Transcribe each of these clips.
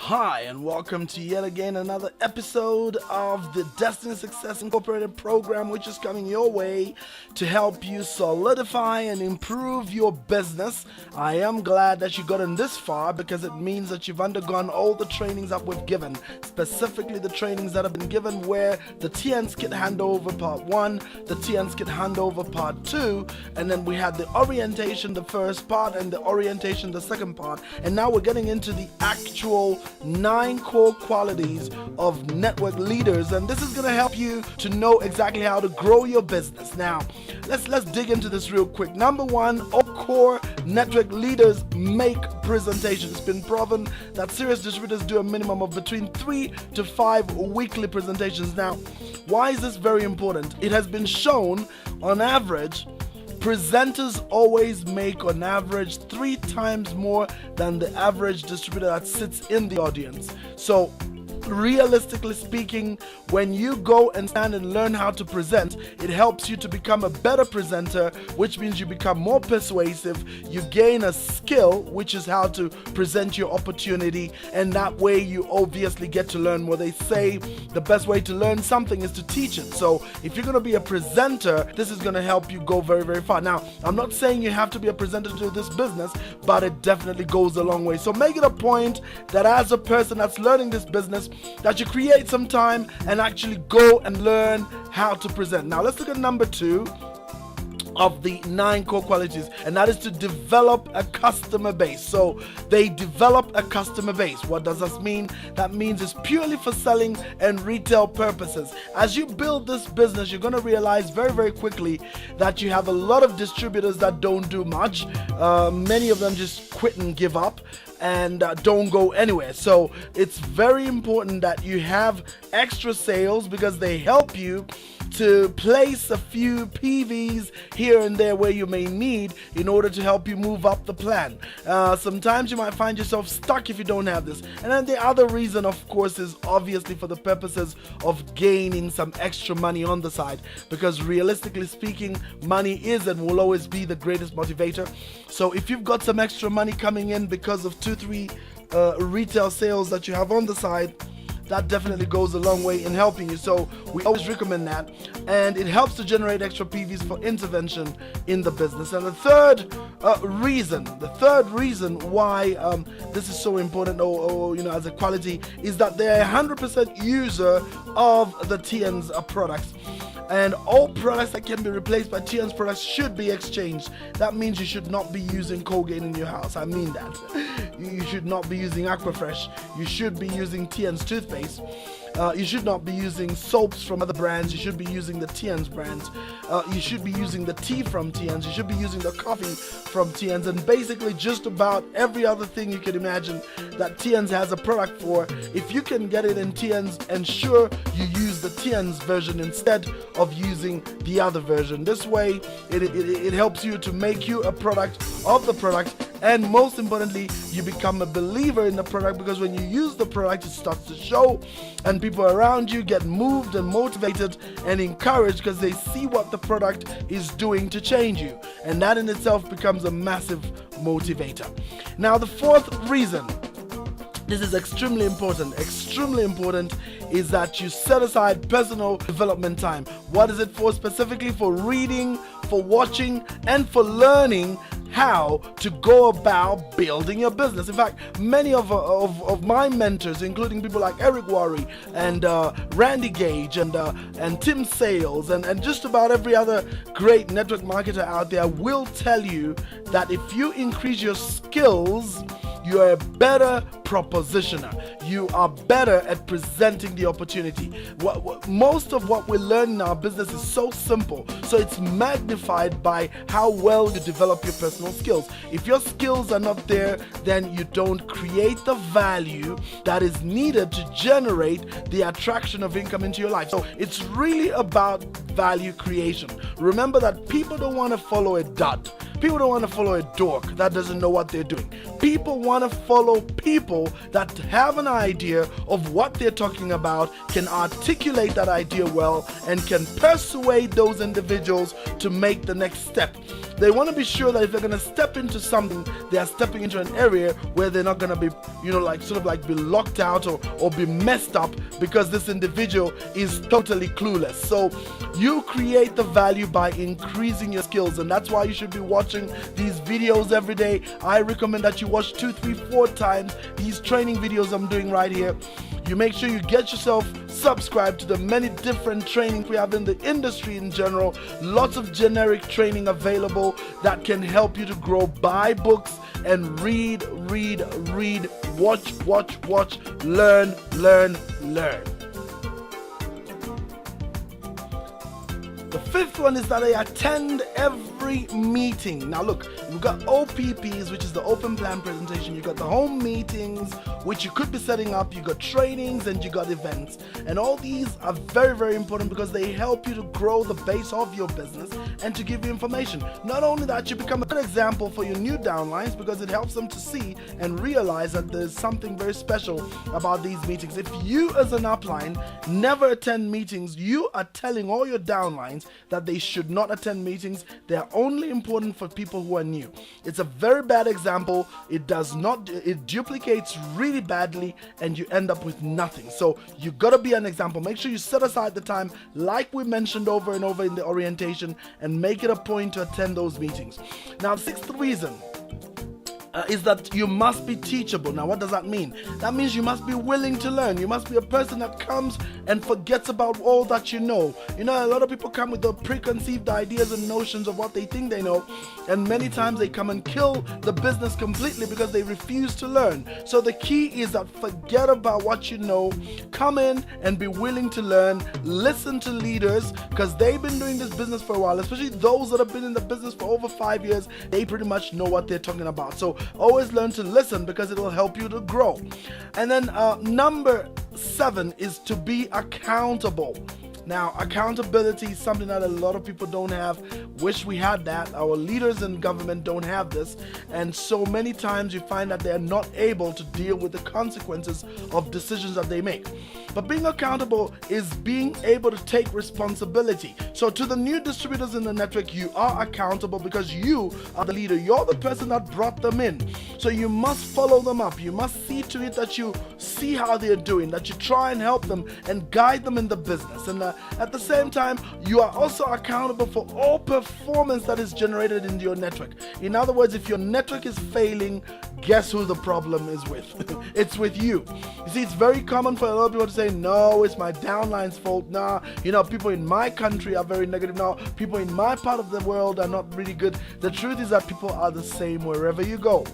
Hi, and welcome to yet again another episode of the Destiny Success Incorporated program, which is coming your way to help you solidify and improve your business. I am glad that you gotten this far because it means that you've undergone all the trainings that we've given, specifically the trainings that have been given where the TN Skit Handover Part 1, the TN Skit Handover Part 2, and then we had the orientation, the first part, and the orientation, the second part, and now we're getting into the actual 9 core qualities of network leaders, and this is going to help you to know exactly how to grow your business. Now, let's dig into this real quick. Number one, all core network leaders make presentations. It's been proven that serious distributors do a minimum of between 3 to 5 weekly presentations. Now, why is this very important? It has been shown on average presenters always make on average 3 times more than the average distributor that sits in the audience. So realistically speaking, when you go and stand and learn how to present, it helps you to become a better presenter, which means you become more persuasive. You gain a skill, which is how to present your opportunity, and that way you obviously get to learn more. They say the best way to learn something is to teach it. So if you're going to be a presenter, this is going to help you go very, very far. Now, I'm not saying you have to be a presenter to do this business, but it definitely goes a long way. So make it a point that as a person that's learning this business, that you create some time and actually go and learn how to present. Now let's look at number 2 of the 9 core qualities, and that is to develop a customer base. So they develop a customer base. What does this mean? That means it's purely for selling and retail purposes. As you build this business, you're going to realize very, very quickly that you have a lot of distributors that don't do much. Many of them just quit and give up and don't go anywhere. So it's very important that you have extra sales because they help you to place a few PVs here and there where you may need in order to help you move up the plan. Sometimes you might find yourself stuck if you don't have this. And then the other reason, of course, is obviously for the purposes of gaining some extra money on the side, because realistically speaking, money is and will always be the greatest motivator. So if you've got some extra money coming in because of 2-3 retail sales that you have on the side, that definitely goes a long way in helping you. So we always recommend that, and it helps to generate extra PVs for intervention in the business. And the third reason why this is so important, or as a quality, is that they're 100% user of the TN's products. And all products that can be replaced by TN's products should be exchanged. That means you should not be using Colgate in your house. I mean that. You should not be using Aquafresh. You should be using TN's toothpaste. You should not be using soaps from other brands. You should be using the TN's brands. You should be using the tea from TN's. You should be using the coffee from TN's, and basically just about every other thing you can imagine that TN's has a product for. If you can get it in TN's, ensure you use the TN's version instead of using the other version. This way, it helps you to make you a product of the product, and most importantly, you become a believer in the product, because when you use the product, it starts to show, and people around you get moved and motivated and encouraged because they see what the product is doing to change you, and that in itself becomes a massive motivator. Now, the fourth reason, this is extremely important, is that you set aside personal development time. What is it for? Specifically for reading, for watching, and for learning how to go about building your business. In fact, many of my mentors, including people like Eric Worre and Randy Gage and Tim Sales and just about every other great network marketer out there, will tell you that if you increase your skills, you are a better propositioner. You are better at presenting the opportunity. Most of what we learn in our business is so simple, so it's magnified by how well you develop your personal skills. If your skills are not there, then you don't create the value that is needed to generate the attraction of income into your life. So it's really about value creation. Remember that people don't want to follow a dud. People don't want to follow a dork that doesn't know what they're doing. People want to follow people that have an idea of what they're talking about, can articulate that idea well, and can persuade those individuals to make the next step. They want to be sure that if they're going to step into something, they are stepping into an area where they're not going to be, be locked out or be messed up because this individual is totally clueless. So you create the value by increasing your skills, and that's why you should be watching these videos every day. I recommend that you watch 2, 3, 4 times these training videos I'm doing right here. You make sure you get yourself subscribed to the many different trainings we have in the industry in general. Lots of generic training available that can help you to grow. Buy books and read, watch, learn. The fifth one is that I attend every meeting. Now look, you've got OPPs, which is the open plan presentation. You've got the home meetings, which you could be setting up. You got trainings and you got events. And all these are very, very important because they help you to grow the base of your business and to give you information. Not only that, you become a good example for your new downlines because it helps them to see and realize that there's something very special about these meetings. If you as an upline never attend meetings, you are telling all your downlines that they should not attend meetings. They are only important for people who are new. It's a very bad example. It duplicates really badly and you end up with nothing. So you gotta be an example. Make sure you set aside the time, like we mentioned over and over in the orientation, and make it a point to attend those meetings. Now, the sixth reason is that you must be teachable. Now, what does that mean? That means you must be willing to learn. You must be a person that comes and forgets about all that you know. You know, a lot of people come with the preconceived ideas and notions of what they think they know, and many times they come and kill the business completely because they refuse to learn. So the key is that forget about what you know, come in and be willing to learn. Listen to leaders because they've been doing this business for a while, especially those that have been in the business for over 5 years. They pretty much know what they're talking about. So always learn to listen because it will help you to grow. And then number 7 is to be accountable. Now, accountability is something that a lot of people don't have. Wish we had that. Our leaders in government don't have this. And so many times you find that they're not able to deal with the consequences of decisions that they make. But being accountable is being able to take responsibility. So to the new distributors in the network, you are accountable because you are the leader. You're the person that brought them in. So you must follow them up. You must see to it that you see how they're doing, that you try and help them and guide them in the business. And at the same time, you are also accountable for all performance that is generated in your network. In other words, if your network is failing, guess who the problem is with? It's with you. You see, it's very common for a lot of people to say, no, it's my downline's fault. Nah, people in my country are very negative. No, people in my part of the world are not really good. The truth is that people are the same wherever you go.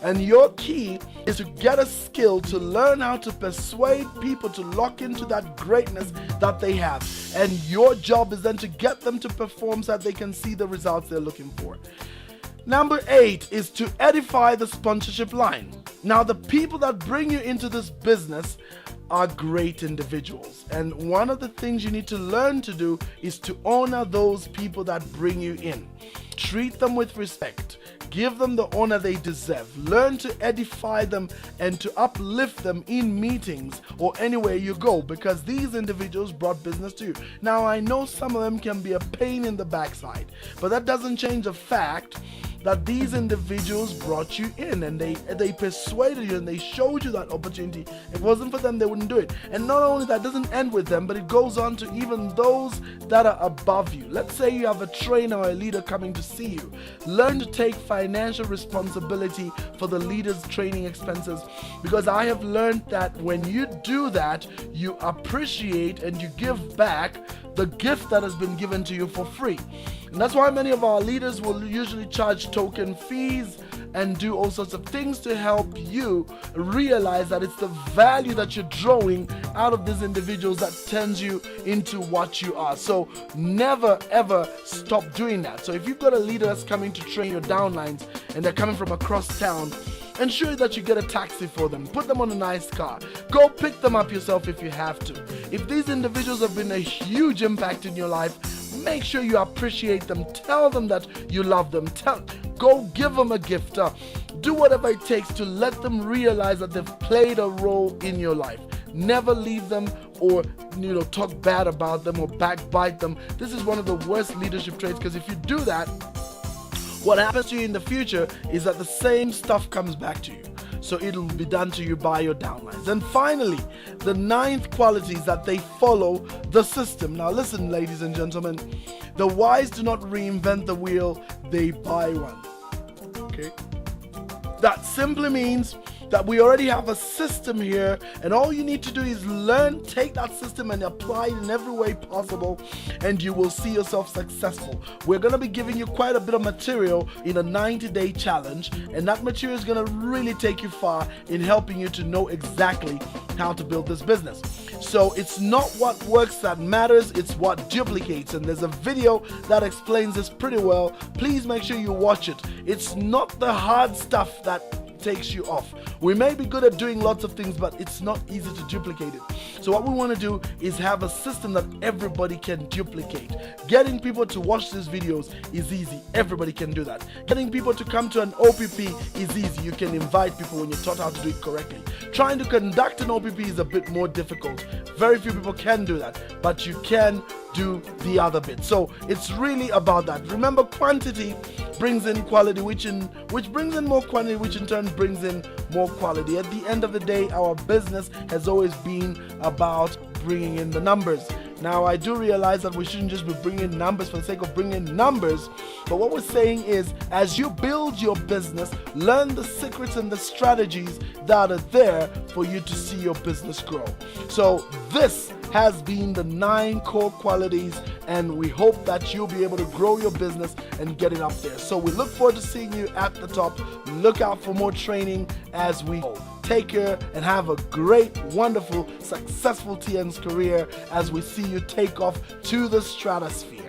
And your key is to get a skill to learn how to persuade people to lock into that greatness that they have. And your job is then to get them to perform so that they can see the results they're looking for. Number 8 is to edify the sponsorship line. Now, the people that bring you into this business are great individuals. And one of the things you need to learn to do is to honor those people that bring you in. Treat them with respect. Give them the honor they deserve. Learn to edify them and to uplift them in meetings or anywhere you go, because these individuals brought business to you. Now, I know some of them can be a pain in the backside, but that doesn't change the fact that these individuals brought you in and they persuaded you and they showed you that opportunity. If it wasn't for them, they wouldn't do it. And not only that, doesn't end with them, but it goes on to even those that are above you. Let's say you have a trainer or a leader coming to see you. Learn to take financial responsibility for the leader's training expenses, because I have learned that when you do that, you appreciate and you give back the gift that has been given to you for free. And that's why many of our leaders will usually charge token fees and do all sorts of things to help you realize that it's the value that you're drawing out of these individuals that turns you into what you are. So never ever stop doing that. So if you've got a leader that's coming to train your downlines and they're coming from across town, ensure that you get a taxi for them. Put them on a nice car. Go pick them up yourself if you have to. If these individuals have been a huge impact in your life, make sure you appreciate them. Tell them that you love them. Go give them a gift. Do whatever it takes to let them realize that they've played a role in your life. Never leave them or talk bad about them or backbite them. This is one of the worst leadership traits, because if you do that, what happens to you in the future is that the same stuff comes back to you. So it'll be done to you by your downlines. And finally, the 9th quality is that they follow the system. Now listen, ladies and gentlemen, the wise do not reinvent the wheel, they buy one. Okay? That simply means that we already have a system here, and all you need to do is take that system and apply it in every way possible, and you will see yourself successful. We're going to be giving you quite a bit of material in a 90-day challenge, and that material is going to really take you far in helping you to know exactly how to build this business. So it's not what works that matters, it's what duplicates, and there's a video that explains this pretty well. Please make sure you watch it. It's not the hard stuff that takes you off. We may be good at doing lots of things, but it's not easy to duplicate it. So what we want to do is have a system that everybody can duplicate. Getting people to watch these videos is easy. Everybody can do that. Getting people to come to an OPP is easy. You can invite people when you're taught how to do it correctly. Trying to conduct an OPP is a bit more difficult. Very few people can do that, but you can do the other bit. So it's really about that. Remember, quantity brings in quality, which brings in more quantity, which in turn brings in more quality. At the end of the day, our business has always been about bringing in the numbers. Now, I do realize that we shouldn't just be bringing numbers for the sake of bringing numbers, but what we're saying is, as you build your business, learn the secrets and the strategies that are there for you to see your business grow. So this has been the 9 core qualities, and we hope that you'll be able to grow your business and get it up there. So we look forward to seeing you at the top. Look out for more training as we go. Take care and have a great, wonderful, successful TN's career as we see you take off to the stratosphere.